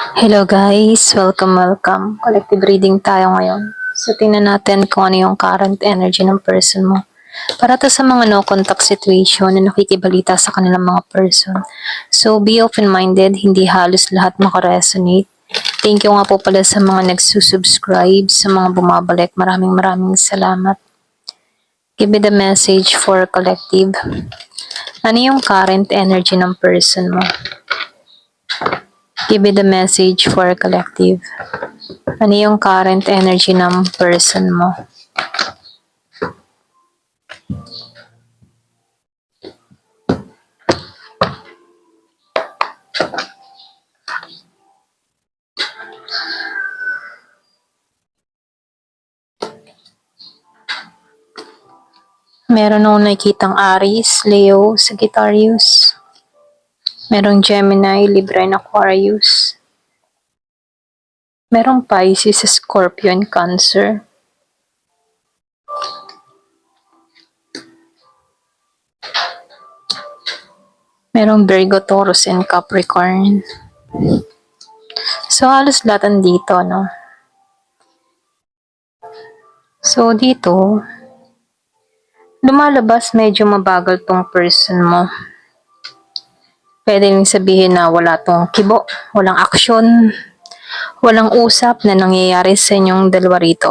Hello guys, welcome. Collective reading tayo ngayon. So tingnan natin kung ano yung current energy ng person mo. Para to sa mga no contact situation na nakikibalita sa kanilang mga person. So be open-minded, hindi halos lahat makaresonate. Thank you nga po pala sa mga nagsusubscribe, sa mga bumabalik. Maraming salamat. Give me the message for collective. Ano yung current energy ng person mo? Give me the message for collective. Ano yung current energy ng person mo? Meron akong nakikitang Aries, Leo, Sagittarius. Merong Gemini, Libra, and Aquarius. Merong Pisces, Scorpio, and Cancer. Merong Virgo, Taurus, and Capricorn. So, halos lahat andito, no? So, dito, lumalabas medyo mabagal tong person mo. Pwede rin sabihin na wala tong kibo, walang aksyon, walang usap na nangyayari sa inyong dalawa rito.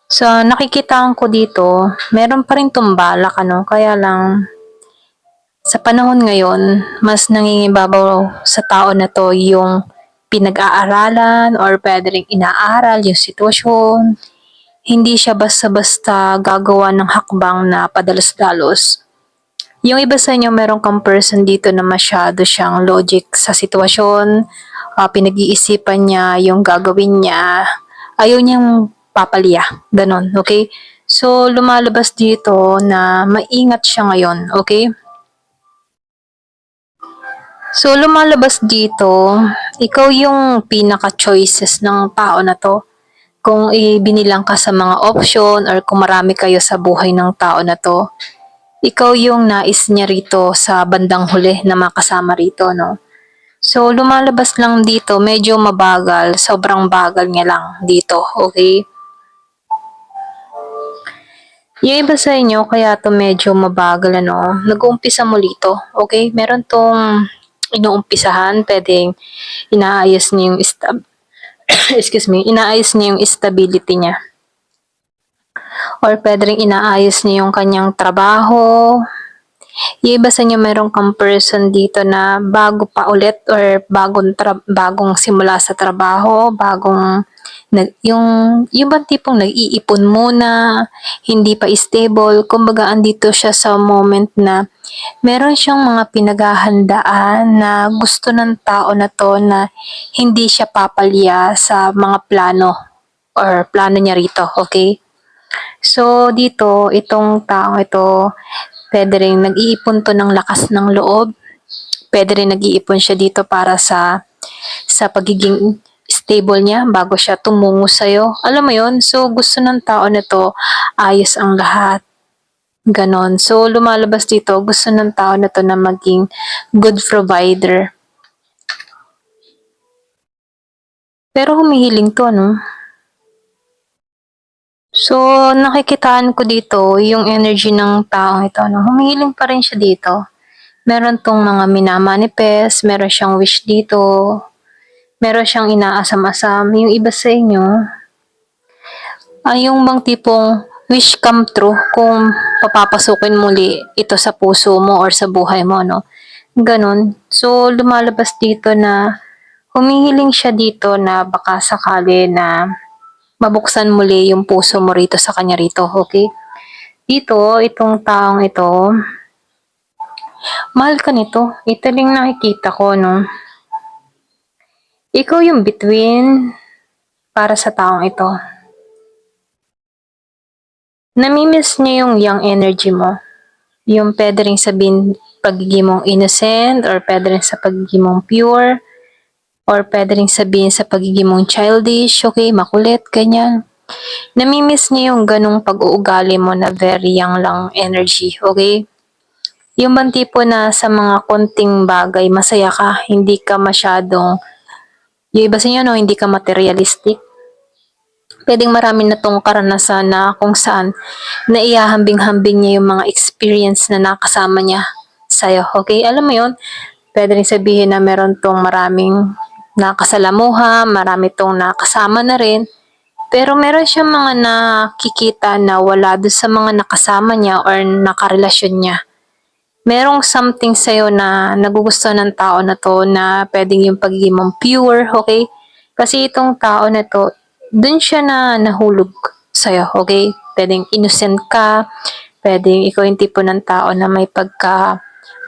So, nakikitaan ko dito, meron pa rin tumbalak, kaya lang, sa panahon ngayon, mas nangingibabaw sa tao na to yung pinag-aaralan or pwede rin inaaral yung sitwasyon. Hindi siya basta-basta gagawa ng hakbang na padalos-dalos. Yung iba sa inyo, meron kang person dito na masyado siyang logic sa sitwasyon, pinag-iisipan niya yung gagawin niya, ayaw niyang papalya, ganon, okay? So, lumalabas dito na maingat siya ngayon, okay? So, lumalabas dito, ikaw yung pinaka-choices ng tao na to. Kung ibinilang ka sa mga option or kung marami kayo sa buhay ng tao na to, ikaw yung nais niya rito sa bandang huli na makasama rito, no? So, lumalabas lang dito, medyo mabagal, sobrang bagal niya lang dito, okay? Yung iba sa inyo, kaya to medyo mabagal, nag-uumpisa muli to, okay? Meron tong inuumpisahan, pwedeng inaayos niya yung excuse me, inaayos niya yung stability niya. Or pwede rin inaayos niya yung kanyang trabaho. Yung iba sa inyo, meron kang person dito na bago pa ulit or bagong simula sa trabaho, yung bang tipong nag-iipon muna, hindi pa stable, kumbaga andito siya sa moment na meron siyang mga pinaghahandaan na gusto ng tao na to na hindi siya papalya sa mga plano or plano niya rito, okay? So, dito, itong taong ito, pwede rin nag-iipon to ng lakas ng loob. Pwede rin nag-iipon siya dito para sa pagiging stable niya bago siya tumungo sa'yo. Alam mo yon. So, gusto ng tao na to, ayos ang lahat. Ganon. So, lumalabas dito, gusto ng tao na to na maging good provider. Pero humihiling to, no? So, nakikitaan ko dito yung energy ng taong ito, no? Humihiling pa rin siya dito. Meron tong mga minamanifest, meron siyang wish dito, meron siyang inaasam-asam. Yung iba sa inyo, yung bang tipong wish come true kung papapasukin muli ito sa puso mo or sa buhay mo, no? Ganon. So, lumalabas dito na humihiling siya dito na baka sakali na mabuksan muli yung puso mo rito sa kanya rito, okay? Dito, itong taong ito, mahal ka nito. Ito lang nakikita ko, no? Ikaw yung between para sa taong ito. Namimiss niya yung young energy mo. Yung pwede rin sabihin pagiging mong innocent or pwede rin sa pagiging mong pure or pwede rin sabihin sa pagiging mong childish, okay, makulit, ganyan. Namimiss niya yung ganong pag-uugali mo na very young lang energy, okay? Yung bang tipo na sa mga konting bagay masaya ka, hindi ka masyadong yung iba sa inyo 'no, hindi ka materialistic. Puwedeng marami na 'tong karanasan na kung saan naihahambing-hambing niya yung mga experience na nakasama niya sa'yo, okey? Alam mo yun, puwede ring sabihin na meron 'tong maraming nakasalamuha, marami 'tong nakasama na rin, pero meron siyang mga nakikita na wala dun sa mga nakasama niya or nakarelasyon niya. Merong something sa'yo na nagugustuhan ng tao na 'to na puwedeng yung pagiging mong pure, okey? Kasi itong tao na 'to, dun siya na nahulog sa'yo, okey? Puwedeng innocent ka, puwedeng ikaw yung tipo ng tao na may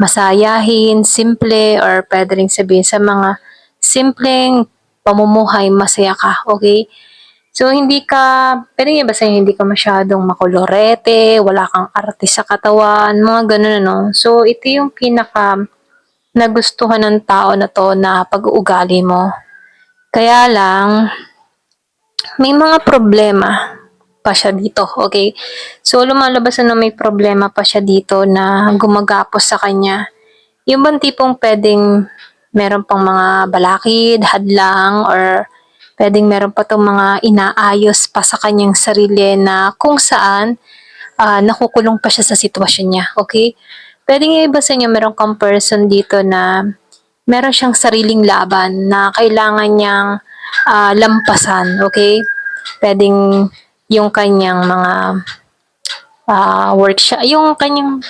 masayahin, simple, or puwede ring sabihin sa mga simpleng pamumuhay masaya ka, okey? So, hindi ka puwedeng ibasahin hindi ka masyadong makolorete, wala kang arte sa katawan, mga gano'n ano. So, ito yung pinaka nagustuhan ng tao na 'to na pag-uugali mo. Kaya lang, may mga problema pa siya dito, okay? So, lumalabas na may problema pa siya dito na gumagapos sa kanya. Yung bang tipong puwedeng meron pang mga balakid, hadlang, or puwedeng meron pa 'tong mga inaayos pa sa kanyang sarili na kung saan, nakukulong pa siya sa sitwasyon niya, okey? Puwedeng yung iba sa inyo meron kang person dito na meron siyang sariling laban na kailangan niyang, lampasan, okey? Puwedeng yung kanyang mga, yung kanyang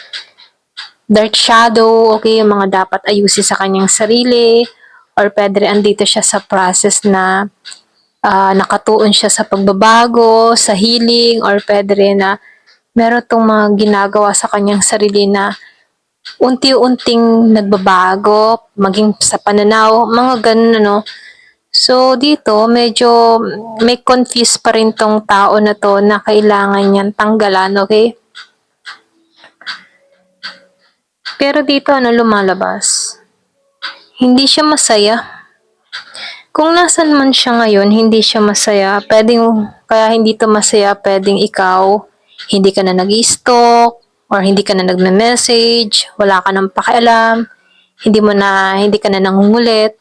dark shadow, okay, yung mga dapat ayusin sa kanyang sarili, or puwede rin andito siya sa process na nakatuon siya sa pagbabago, sa healing, or puwede rin na meron 'tong mga ginagawa sa kanyang sarili na unti-unting nagbabago, maging sa pananaw, mga gano'n ano. So, dito medyo may confuse pa rin 'tong tao na 'to na kailangan niyang tanggalan, okay? Pero dito ano lumalabas, hindi siya masaya. Kung nasaan man siya ngayon, hindi siya masaya. Puwedeng kaya hindi 'to masaya, puwedeng ikaw, hindi ka na nag-i-stalk or hindi ka na nagme-message, wala ka ng pakialam, hindi ka na nangungulit.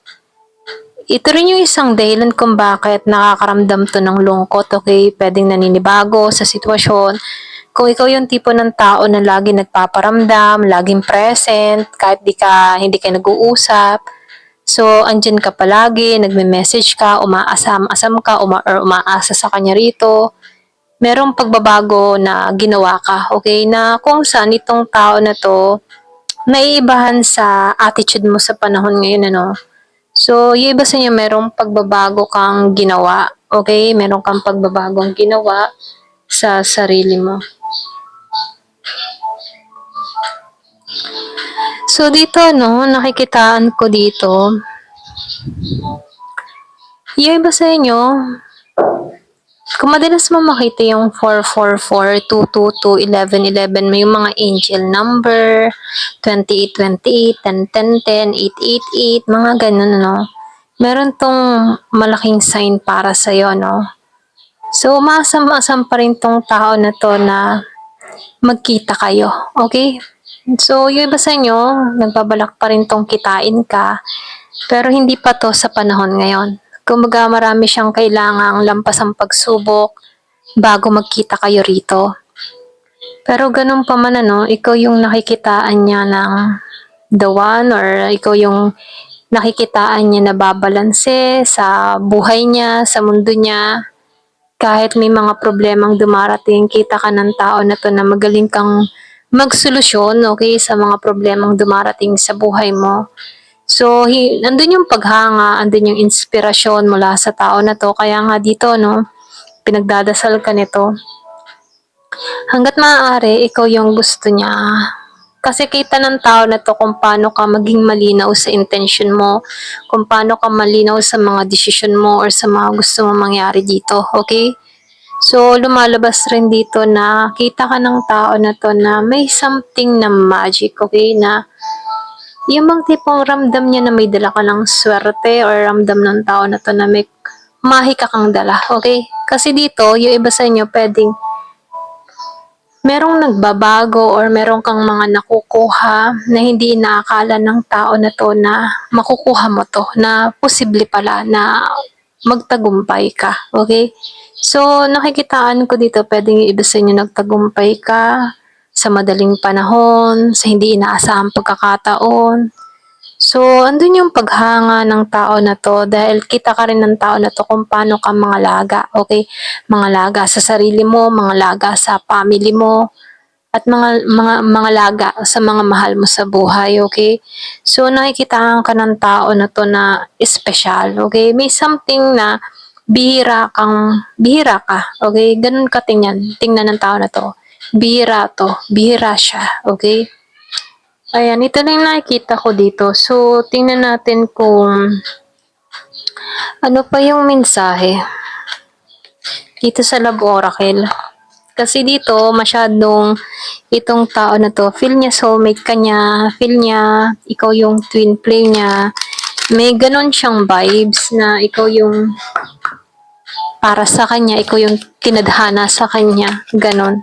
Ito rin yung isang dahilan kung bakit nakakaramdam 'to ng lungkot, okay? Puwedeng naninibago sa sitwasyon. Kung ikaw yung tipo ng tao na laging nagpaparamdam, laging present, kahit hindi kayo nag-uusap, so andiyan ka palagi, nagme-message ka, umaasam-asam ka, or umaasa sa kanya rito, merong pagbabago na ginawa ka, okay? Na kung saan itong tao na 'to, naiibahan sa attitude mo sa panahon ngayon ano. So, yung iba sa inyo merong pagbabago kang ginawa, okay? Meron kang pagbabagong ginawa sa sarili mo. So, dito no, nakikitaan ko dito, yung iba sa inyo, kung madalas mo makita yung 444, 222, 1111, may yung mga angel number, 2828, 101010, 888, mga ganun, no? Meron tong malaking sign para sa'yo, no? So, umaasam-asam pa rin tong tao na to na magkita kayo, okay? So, yung iba sa inyo, nagbabalak pa rin tong kitain ka, pero hindi pa to sa panahon ngayon. Kumbaga marami siyang kailangang lampasang pagsubok bago magkita kayo rito. Pero ganun pa man ano, ikaw yung nakikitaan niya ng the one, or ikaw yung nakikitaan niya na babalanse sa buhay niya, sa mundo niya. Kahit may mga problemang dumarating, kita ka ng tao na to na magaling kang magsolusyon, okay, sa mga problemang dumarating sa buhay mo. So, nandun yung paghanga, andun yung inspirasyon mula sa tao na to. Kaya nga dito, no, pinagdadasal ka nito. Hanggat maaari, ikaw yung gusto niya. Kasi kita ng tao na to kung paano ka maging malinaw sa intention mo, kung paano ka malinaw sa mga desisyon mo or sa mga gusto mo mangyari dito, okay? So, lumalabas rin dito na kita ka ng tao na to na may something na magic, okay? Na yung bang tipong ramdam niya na may dala ka ng swerte, or ramdam ng tao na to na may mahika kang dala, okay? Kasi dito, yung iba sa inyo pwedeng merong nagbabago or meron kang mga nakukuha na hindi inaakala ng tao na 'to na makukuha mo 'to, na posible pala na magtagumpay ka, okay? So, nakikitaan ko dito puwedeng yung iba sa inyo nagtagumpay ka sa madaling panahon, sa hindi inaasahang pagkakataon. So, andun yung paghanga ng tao na 'to dahil kita ka rin ng tao na 'to kung paano ka mangalaga, okay? Mangalaga sa sarili mo, mangalaga sa family mo, at mangalaga sa mga mahal mo sa buhay, okay? So, nakikitaan ka ng tao na 'to na espesyal, okay? May something na bihira ka, okay? Ganun ka tingnan ng tao na 'to. Bihira 'to, bihira siya, okay? Ayan, ito na yung nakikita ko dito. So, tingnan natin kung ano pa yung mensahe dito sa Love Oracle. Kasi dito, masyadong itong tao na to, feel niya soulmate ka niya, feel niya ikaw yung twin flame niya. May ganon siyang vibes na ikaw yung para sa kanya, ikaw yung tinadhana sa kanya. Ganon.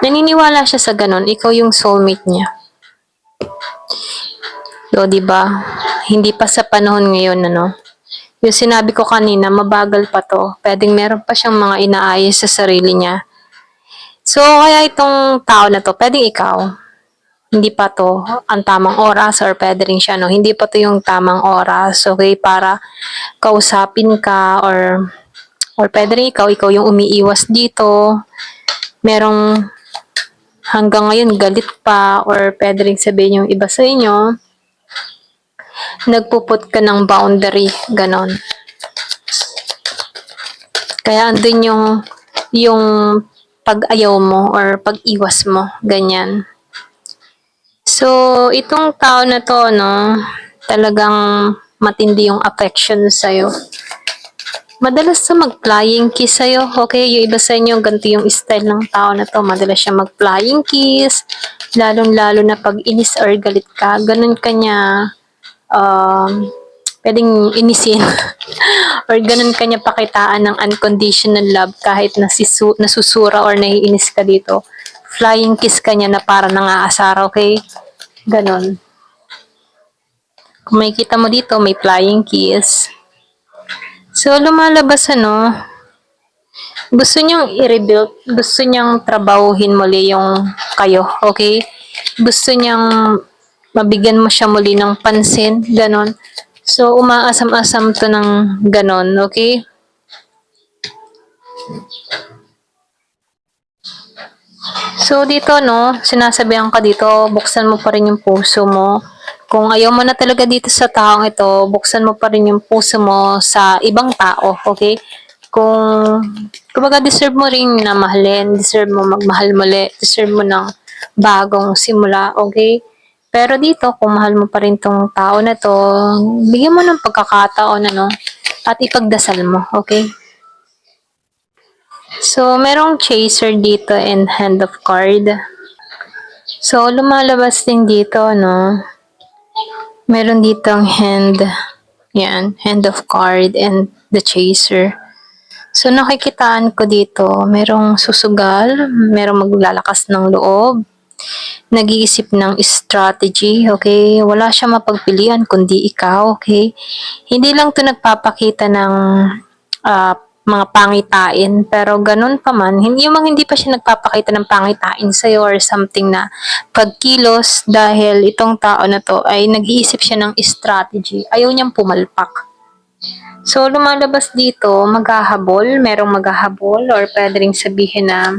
Naniniwala siya sa ganon, ikaw yung soulmate niya. So, di ba? Hindi pa sa panahon ngayon, ano? Yung sinabi ko kanina, mabagal pa to. Pwedeng meron pa siyang mga inaayos sa sarili niya. So, kaya itong tao na to, pwedeng ikaw. Hindi pa to ang tamang oras or pwede rin siya, no? Hindi pa to yung tamang oras, okay? Para kausapin ka or pwede rin ikaw yung umiiwas dito. Merong hanggang ngayon galit pa or pwede rin sabihin yung iba sa inyo, nagpuput ka ng boundary, ganon. Kaya andun yung pag-ayaw mo or pag-iwas mo, ganyan. So, itong tao na to, no, talagang matindi yung affection sa'yo. Madalas sa mag-flying kiss sa'yo, okay? Yung iba sa inyo, ganito yung style ng tao na to. Madalas siya mag-flying kiss, lalong-lalo na pag inis or galit ka. Ganun kanya, pwedeng inisin. Or ganun kanya pakitaan ng unconditional love kahit nasusura or naiinis ka dito. Flying kiss kanya na para nangaasar, okay? Ganon. Kung makikita mo dito, may flying kiss. So, lumalabas ano, gusto niyang i-rebuild, gusto niyang trabahuhin muli yung kayo, okay? Gusto niyang mabigyan mo siya muli ng pansin, ganon. So, umaasam-asam to ng ganon, okay? So, dito, no, sinasabihan ka dito, buksan mo pa rin yung puso mo. Kung ayaw mo na talaga dito sa taong ito, buksan mo pa rin yung puso mo sa ibang tao, okay? Kumbaga deserve mo rin na mahalin, deserve mo magmahal muli, deserve mo ng bagong simula, okay? Pero dito, kung mahal mo pa rin tong tao na to, bigyan mo ng pagkakataon, ano, at ipagdasal mo, okay? So, merong chaser dito and hand of card. So, lumalabas din dito, no? Meron ditong hand. Yan, hand of card and the chaser. So, nakikitaan ko dito, merong susugal, merong maglalakas ng loob, nag-iisip ng strategy, okay? Wala siya mapagpilian kundi ikaw, okay? Hindi lang to nagpapakita ng mga pangitain, pero ganun pa man, hindi pa siya nagpapakita ng pangitain sa'yo or something na pagkilos dahil itong tao na to ay nag-iisip siya ng strategy. Ayaw niyang pumalpak. So, lumalabas dito, maghahabol, merong maghahabol, or pwede rin sabihin na,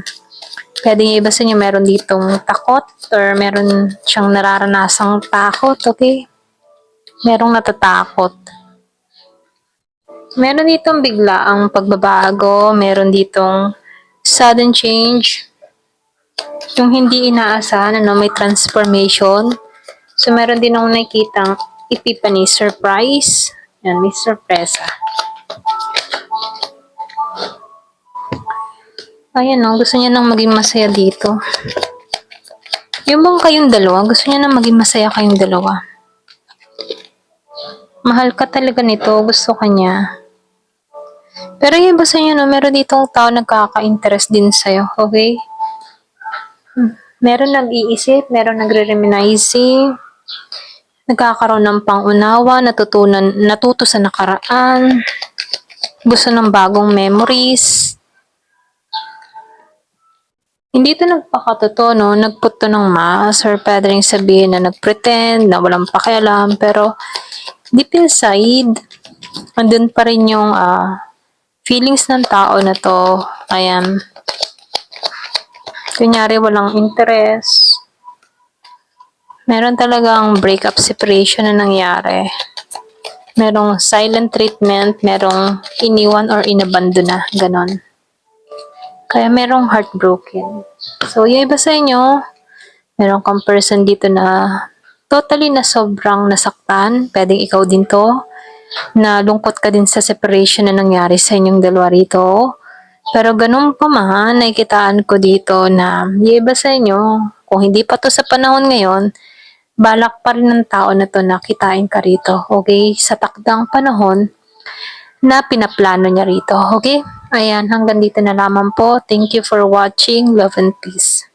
pwede yung iba sa inyo, meron ditong takot, or meron siyang nararanasang takot, okay? Merong natatakot. Meron ditong biglaang pagbabago, meron ditong sudden change, yung hindi inaasahan, ano, may transformation. So, meron din akong nakikitang epiphany, surprise. Yan, may sorpresa. Ayan, no, gusto niya nang maging masaya dito. Yung bang kayong dalawa, gusto niya nang maging masaya kayong dalawa. Mahal ka talaga nito, gusto ka niya. Pero yung iba sa inyo, no, meron ditong tao nagkaka-interest din sa'yo, okay? Meron nag-iisip, meron nagre-reminiscing, nagkakaroon ng pangunawa, natuto sa nakaraan, gusto ng bagong memories. Hindi ito nagpakatotoo, no? Nagput to ng mask or pwedeng sabihin na nagpretend, na walang pakialam, pero deep inside, andun pa rin yung feelings ng tao na to. Ayan. Kunyari, walang interest. Meron talagang breakup separation na nangyari. Merong silent treatment, merong iniwan or inabandon na, ganon. Kaya merong heartbroken. So, yung iba sa inyo, meron kang person dito na totally na sobrang nasaktan. Pwedeng ikaw din to. Nalungkot ka din sa separation na nangyari sa inyong dalawa rito. Pero ganun pa man, nakikitaan ko dito na yung iba sa inyo, kung hindi pa to sa panahon ngayon, balak pa rin ng tao na to na kitain ka rito. Okay? Sa takdang panahon na pinaplano niya rito. Okay? Ayan, hanggang dito na lamang po. Thank you for watching. Love and peace.